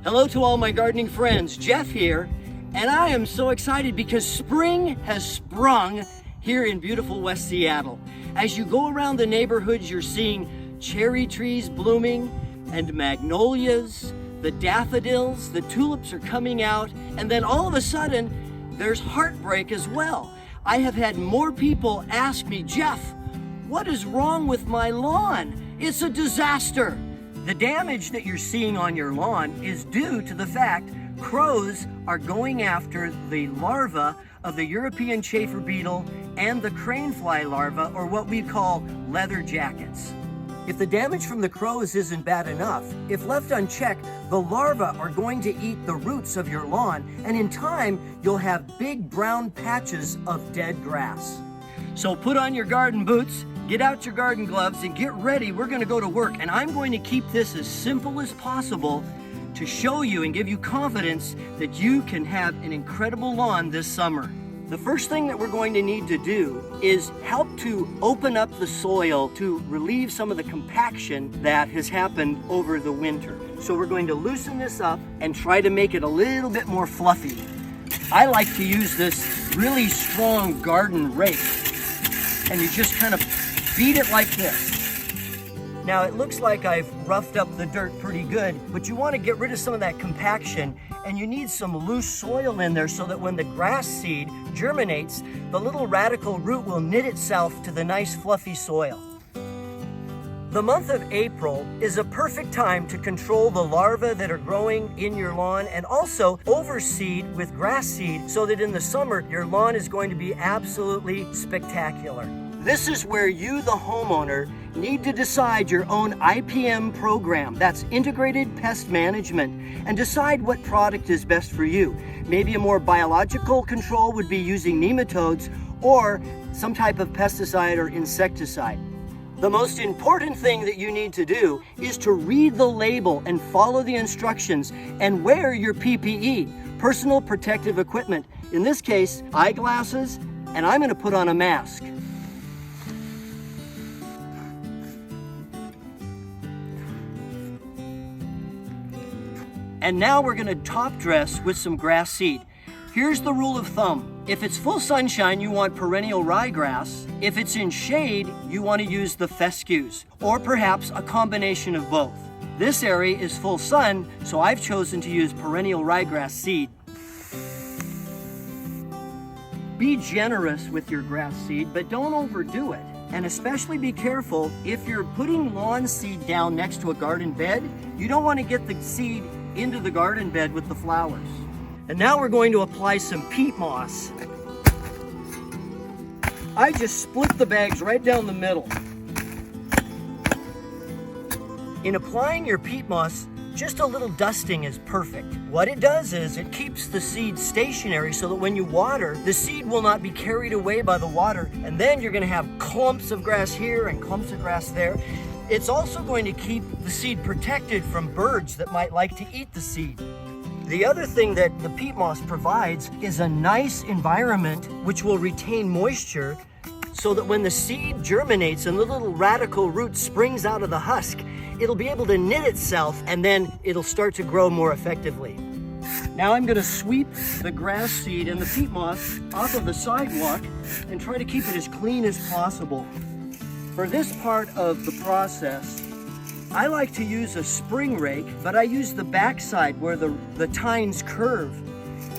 Hello to all my gardening friends, Jeff here, and I am so excited because spring has sprung here in beautiful West Seattle. As you go around the neighborhoods, you're seeing cherry trees blooming and magnolias, the daffodils, the tulips are coming out, and then all of a sudden, there's heartbreak as well. I have had more people ask me, Jeff, what is wrong with my lawn? It's a disaster. The damage that you're seeing on your lawn is due to the fact crows are going after the larvae of the European chafer beetle and the crane fly larva, or what we call leather jackets. If the damage from the crows isn't bad enough, if left unchecked, the larvae are going to eat the roots of your lawn, and in time, you'll have big brown patches of dead grass. So put on your garden boots, get out your garden gloves, and get ready. We're gonna go to work, and I'm going to keep this as simple as possible to show you and give you confidence that you can have an incredible lawn this summer. The first thing that we're going to need to do is help to open up the soil to relieve some of the compaction that has happened over the winter. So we're going to loosen this up and try to make it a little bit more fluffy. I like to use this really strong garden rake, and you just kind of beat it like this. Now it looks like I've roughed up the dirt pretty good, but you want to get rid of some of that compaction, and you need some loose soil in there so that when the grass seed germinates, the little radical root will knit itself to the nice fluffy soil. The month of April is a perfect time to control the larvae that are growing in your lawn and also overseed with grass seed so that in the summer your lawn is going to be absolutely spectacular. This is where you, the homeowner, need to decide your own IPM program. That's Integrated Pest Management, and decide what product is best for you. Maybe a more biological control would be using nematodes or some type of pesticide or insecticide. The most important thing that you need to do is to read the label and follow the instructions and wear your PPE, personal protective equipment. In this case, eyeglasses, and I'm gonna put on a mask. And now we're gonna top dress with some grass seed. Here's the rule of thumb. If it's full sunshine, you want perennial ryegrass. If it's in shade, you want to use the fescues, or perhaps a combination of both. This area is full sun, so I've chosen to use perennial ryegrass seed. Be generous with your grass seed, but don't overdo it. And especially be careful if you're putting lawn seed down next to a garden bed, you don't want to get the seed into the garden bed with the flowers. And now we're going to apply some peat moss. I just split the bags right down the middle. In applying your peat moss, just a little dusting is perfect. What it does is it keeps the seed stationary so that when you water, the seed will not be carried away by the water, and then you're gonna have clumps of grass here and clumps of grass there. It's also going to keep the seed protected from birds that might like to eat the seed. The other thing that the peat moss provides is a nice environment which will retain moisture so that when the seed germinates and the little radical root springs out of the husk, it'll be able to knit itself and then it'll start to grow more effectively. Now I'm going to sweep the grass seed and the peat moss off of the sidewalk and try to keep it as clean as possible. For this part of the process, I like to use a spring rake, but I use the backside where the tines curve.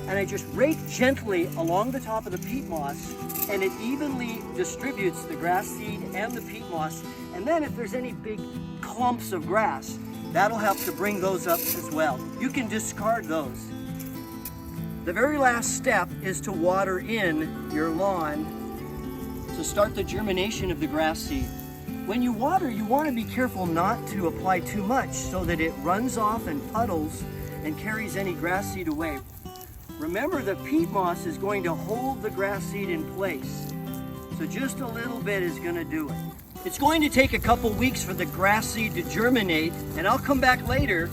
And I just rake gently along the top of the peat moss, and it evenly distributes the grass seed and the peat moss. And then if there's any big clumps of grass, that'll help to bring those up as well. You can discard those. The very last step is to water in your lawn to start the germination of the grass seed. When you water, you want to be careful not to apply too much so that it runs off and puddles and carries any grass seed away. Remember, the peat moss is going to hold the grass seed in place. So just a little bit is going to do it. It's going to take a couple weeks for the grass seed to germinate, and I'll come back later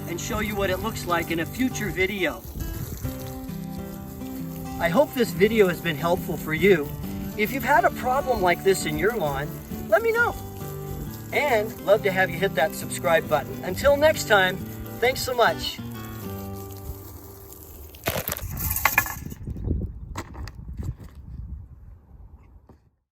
and show you what it looks like in a future video. I hope this video has been helpful for you. If you've had a problem like this in your lawn, let me know. And love to have you hit that subscribe button. Until next time, thanks so much.